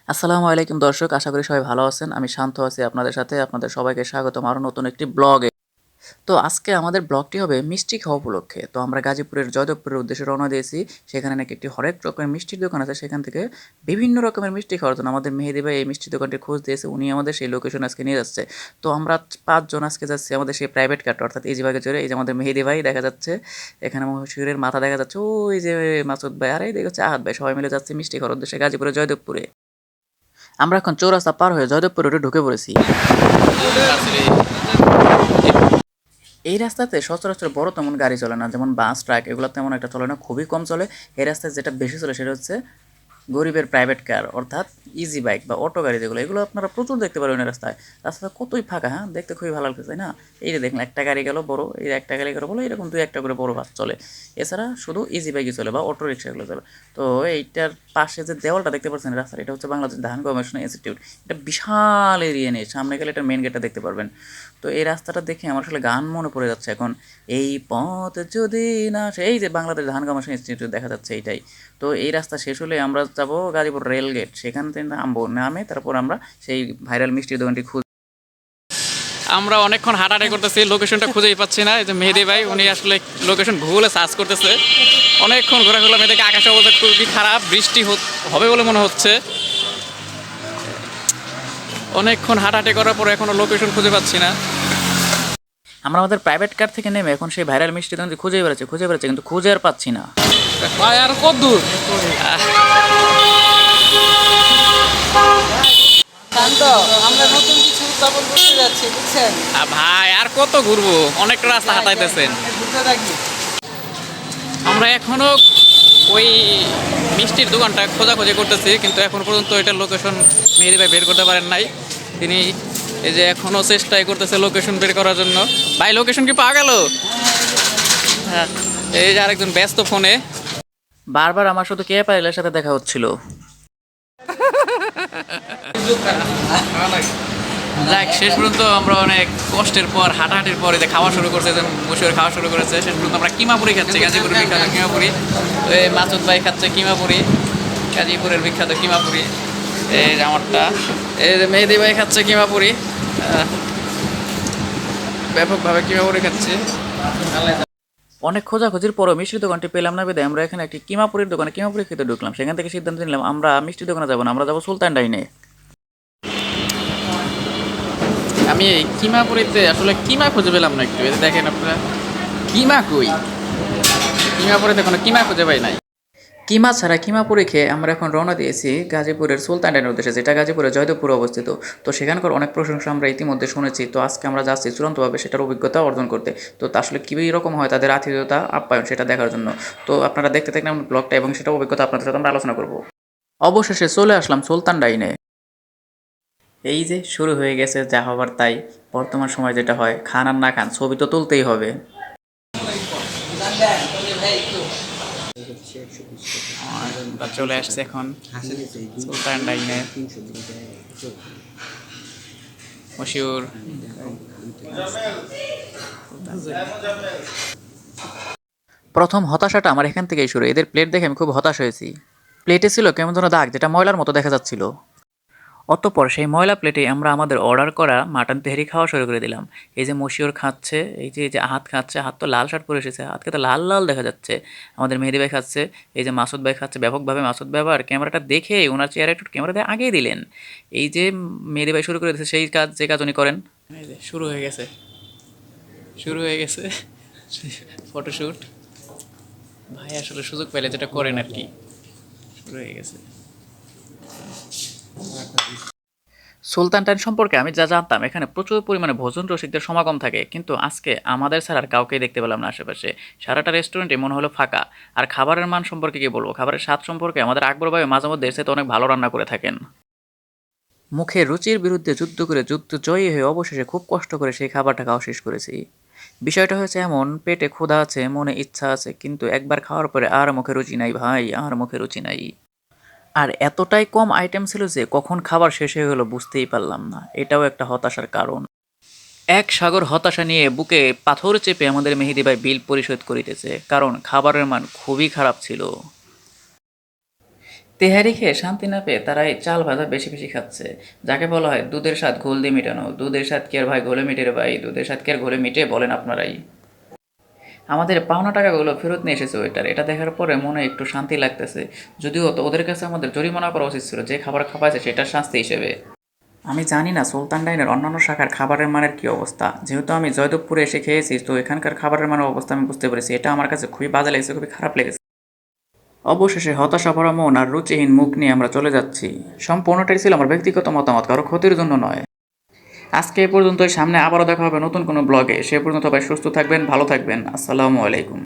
আসসালামু আলাইকুম দর্শক, আশা করি সবাই ভালো আছেন। আমি শান্ত আছি আপনাদের সাথে। আপনাদের সবাইকে স্বাগতম আরও নতুন একটি ব্লগে। তো আজকে আমাদের ব্লগটি হবে মিষ্টি খাওয়া উপলক্ষে। তো আমরা গাজীপুরের জয়দেবপুরের উদ্দেশ্যে রওনা দিয়েছি। সেখানে নাকি একটি হরেক রকমের মিষ্টির দোকান আছে। সেখান থেকে বিভিন্ন রকমের মিষ্টি খাওয়ার জন্য আমাদের মেহেদী ভাই এই মিষ্টির দোকানটির খোঁজ দিয়েছে। উনি আমাদের সেই লোকেশনে আজকে নিয়ে যাচ্ছে। তো আমরা ৫ জন আজকে যাচ্ছি আমাদের সেই প্রাইভেট কারটা, অর্থাৎ ইজি বাইকে চড়ে। এই যে আমাদের মেহেদী ভাই দেখা যাচ্ছে, এখানে মশিউরের মাথা দেখা যাচ্ছে, ওই যে মাসুদ ভাই, আর এই দেখে হচ্ছে আহাদ ভাই। সবাই মিলে যাচ্ছি মিষ্টি খাওয়ার উদ্দেশ্যে গাজীপুরের জয়দেবপুরে। আমরা এখন চৌরাস্তা পার হয়ে জয়দেবপুর রোডে ঢুকে পড়েছি। এই রাস্তাতে সচরাচর বড় তেমন গাড়ি চলে না, যেমন বাস, ট্রাক এগুলো তেমন একটা চলে না, খুবই কম চলে। এই রাস্তায় যেটা বেশি চলে সেটা হচ্ছে গরিবের প্রাইভেট কার, অর্থাৎ ইজি বাইক বা অটো গাড়ি যেগুলো, এগুলো আপনারা প্রচুর দেখতে পারবেন এই রাস্তায়। রাস্তাটা কতই ফাঁকা, হ্যাঁ, দেখতে খুবই ভালো লাগছে, তাই না? এই যে দেখুন, একটা গাড়ি গেল বড়, এই একটা গাড়ি গেল বলো, এরকম দুই একটা করে বড় বাস চলে। এছাড়া শুধু ইজি বাইকই চলে বা অটো রিক্সাগুলো চলে। তো এইটার পাশে যে দেওয়ালটা দেখতে পাচ্ছেন রাস্তার, এটা হচ্ছে বাংলাদেশ ধান গবেষণা ইনস্টিটিউট। এটা বিশাল এরিয়া নিয়ে, সামনে গেলে এটা মেন গেটটা দেখতে পারবেন। তো এই রাস্তাটা দেখে আমার আসলে গান মনে পড়ে যাচ্ছে এখন, এই পথ যদি না, এই যে বাংলাদেশ ধান গবেষণা ইনস্টিটিউট দেখা যাচ্ছে, এইটাই। তো এই রাস্তা শেষ হলে আমরা যাব গাজীপুর রেল গেট, সেখান থেকে নামবো, নামে তারপর আমরা সেই ভাইরাল মিষ্টির দোকানটি খুঁজ। আমরা অনেকক্ষণ হাঁটাহাঁটি করতেছি, লোকেশনটা খুঁজেই পাচ্ছি না। এই যে মেহেদী ভাই, উনি আসলে লোকেশন ভুলে সার্চ করতেছে। অনেকক্ষণ ঘোরাঘুরা, মেয়েদেরকে আকাশের অবস্থা খুবই খারাপ, বৃষ্টি হবে বলে মনে হচ্ছে। অনেকক্ষণ হাঁটাহাঁটি করার পর এখনো লোকেশন খুঁজে পাচ্ছি না। আমরা আমাদের প্রাইভেট কার থেকে নেমে এখন সেই ভাইরাল মিষ্টির দোকানটি খুঁজে বেড়াচ্ছি কিন্তু খুঁজে আর পাচ্ছি না। ভাই আর কত দূর? আমরা নতুন কিছু উদ্ভাবন করতে যাচ্ছি, বুঝছেন? ভাই আর কত ঘুরবো, অনেকটা রাস্তা হাঁটাইতেছেন। ঘুরতে থাকি। আমরা এখনো ওই মিষ্টির দোকানটা খোঁজাখুঁজি করতেছি, কিন্তু এখন পর্যন্ত এটার লোকেশন মেহেদী ভাই বের করতে পারেন নাই। তিনি এই যে এখনো চেষ্টাই করতেছে লোকেশন বের করার জন্য। ভাই লোকেশন কি পাওয়া গেল? হ্যাঁ, এই যে আরেকজন ব্যস্ত ফোনে। বারবার আমার শুধু কে পাইলের সাথে দেখা হচ্ছিল। যাক, শেষ পর্যন্ত আমরা অনেক কষ্টের পর, হাঁটাহাঁটির পরে যে খাওয়া শুরু করছে, যে বসে খাওয়া শুরু করেছে, শেষ পর্যন্ত আমরা কিমাপুরি খাচ্ছি, গাজীপুরের বিখ্যাত কিমাপুরি। তো এই মাসুদ ভাই খাচ্ছে কিমাপুরি, গাজীপুরের বিখ্যাত কিমাপুরি। এই যে আমারটা, এই যে মেহেদী ভাই খাচ্ছে কিমাপুরি, ব্যাপকভাবে কিমাপুরি খাচ্ছে। অনেক খোঁজাখুঁজির পরও মিষ্টির দোকানটি পেলাম না বিধায় আমরা এখানে একটি কিমাপুরির দোকানে কিমাপুরি খেতে ঢুকলাম। সেখান থেকে সিদ্ধান্ত নিলাম আমরা মিষ্টির দোকানে যাবো না, আমরা যাবো সুলতান ডাইনে। আমি এই কিমাপুরিতে আসলে কিমা খুঁজে পেলাম না। একটু দেখেন আপনারা, কিমা কই? কিমাপুরিতে কোনো কিমা খুঁজে পাই নাই। কিমা ছাড়া কিমাপুরি খেয়ে আমরা এখন রওনা দিয়েছি গাজীপুরের সুলতান ডাইনের উদ্দেশ্যে, যেটা গাজীপুরের জয়দেবপুরে অবস্থিত। তো সেখানকার অনেক প্রশংসা আমরা ইতিমধ্যে শুনেছি। তো আজকে আমরা যাচ্ছি চূড়ান্তভাবে সেটার অভিজ্ঞতা অর্জন করতে। তো তা আসলে কী রকম হয় তাদের আতিথেয়তা আপ্যায়ন, সেটা দেখার জন্য। তো আপনারা দেখতে থাকেন আমার ব্লগটা, এবং সেটা অভিজ্ঞতা আপনাদের সাথে আমরা আলোচনা করব। অবশেষে চলে আসলাম সুলতান ডাইনে। এই যে শুরু হয়ে গেছে যা হবার তাই। বর্তমান সময় যেটা হয়, খান আর না খান, ছবি তো তুলতেই হবে। আমরা চলে আসছে এখন সুলতান ডাইনে। মশিউর প্রথম হতাশাটা আমার এখান থেকেই শুরু। এদের প্লেট দেখে আমি খুব হতাশ হয়েছি। প্লেটে ছিল কেমন যেন দাগ, যেটা ময়লার মতো দেখা যাচ্ছিল। অতঃপর সেই ময়লা প্লেটে আমরা আমাদের অর্ডার করা মাটন তেহারি খাওয়া শুরু করে দিলাম। এই যে মশিউর খাচ্ছে, এই যে আহাত খাচ্ছে, হাত তো লাল শার্ট পরে এসেছে, হাতকে তো লাল লাল দেখা যাচ্ছে। আমাদের মেহেদী ভাই খাচ্ছে, এই যে মাসুদ ভাই খাচ্ছে ব্যাপকভাবে। মাসুদ ভাই আবার ক্যামেরাটা দেখে ওনার চেয়ারে একটু ক্যামেরা দিয়ে আগিয়ে দিলেন। এই যে মেহেদী ভাই শুরু করে দিয়েছে সেই কাজ, যে কাজ উনি করেন। এই যে শুরু হয়ে গেছে, শুরু হয়ে গেছে ফটোশ্যুট। ভাই আসলে সুযোগ পেলে যেটা করেন আর কি। শুরু হয়ে গেছে। সুলতান টাইন সম্পর্কে আমি যা জানতাম, এখানে প্রচুর পরিমাণে ভোজন রসিকদের সমাগম থাকে, কিন্তু আজকে আমাদের ছাড়া আর কাউকেই দেখতে পেলাম না আশেপাশে। সারাটা রেস্টুরেন্টে মনে হলো ফাঁকা। আর খাবারের মান সম্পর্কে কি বলবো, খাবারের স্বাদ সম্পর্কে আমাদের আকবর ভাই মাঝে মধ্যে এসে তো অনেক ভালো রান্না করে থাকেন। মুখে রুচির বিরুদ্ধে যুদ্ধ করে যুদ্ধ জয়ী হয়ে অবশেষে খুব কষ্ট করে সেই খাবারটা খাওয়া শেষ করেছি। বিষয়টা হয়েছে এমন, পেটে ক্ষুধা আছে, মনে ইচ্ছা আছে, কিন্তু একবার খাওয়ার পরে আর মুখে রুচি নাই ভাই, আর মুখে রুচি নাই। আর এতটাই কম আইটেম ছিল যে কখন খাবার শেষ হয়ে গেল বুঝতেই পারলাম না। এটাও একটা হতাশার কারণ। এক সাগর হতাশা নিয়ে বুকে পাথর চেপে আমাদের মেহেদী ভাই বিল পরিশোধ করিতেছে, কারণ খাবারের মান খুবই খারাপ ছিল। তেহারি খেয়ে শান্তি না পেয়ে তারা এই চাল ভাজা বেশি বেশি খাচ্ছে, যাকে বলা হয় দুধের স্বাদ ঘোল দিয়ে মেটানো। দুধের স্বাদ কি আর ভাই ঘোলে মিটে রে ভাই, দুধের স্বাদ কি আর ঘোলে মিটে বলেন আপনারাই। আমাদের পাওনা টাকাগুলো ফেরত নিয়ে এসেছে ওইটার, এটা দেখার পরে মনে একটু শান্তি লাগতেছে। যদিও তো ওদের কাছে আমাদের জরিমানা করা উচিত ছিল, যে খাবার খাওয়াছে সেটার শাস্তি হিসেবে। আমি জানি না সুলতান ডাইনের অন্যান্য শাখার খাবারের মানের কী অবস্থা, যেহেতু আমি জয়দেবপুরে এসে খেয়েছি তো এখানকার খাবারের মানের অবস্থা আমি বুঝতে পেরেছি। এটা আমার কাছে খুবই বাজে লেগেছে, খুবই খারাপ লেগেছে। অবশেষে হতাশা ভরা মন আর রুচিহীন মুখ নিয়ে আমরা চলে যাচ্ছি। সম্পূর্ণটাই ছিল আমার ব্যক্তিগত মতামত, কারো ক্ষতির জন্য নয়। আজকে এ পর্যন্তই, সামনে আবারও দেখা হবে নতুন কোনো ব্লগে। সে পর্যন্ত সবাই সুস্থ থাকবেন, ভালো থাকবেন। আসসালামু আলাইকুম।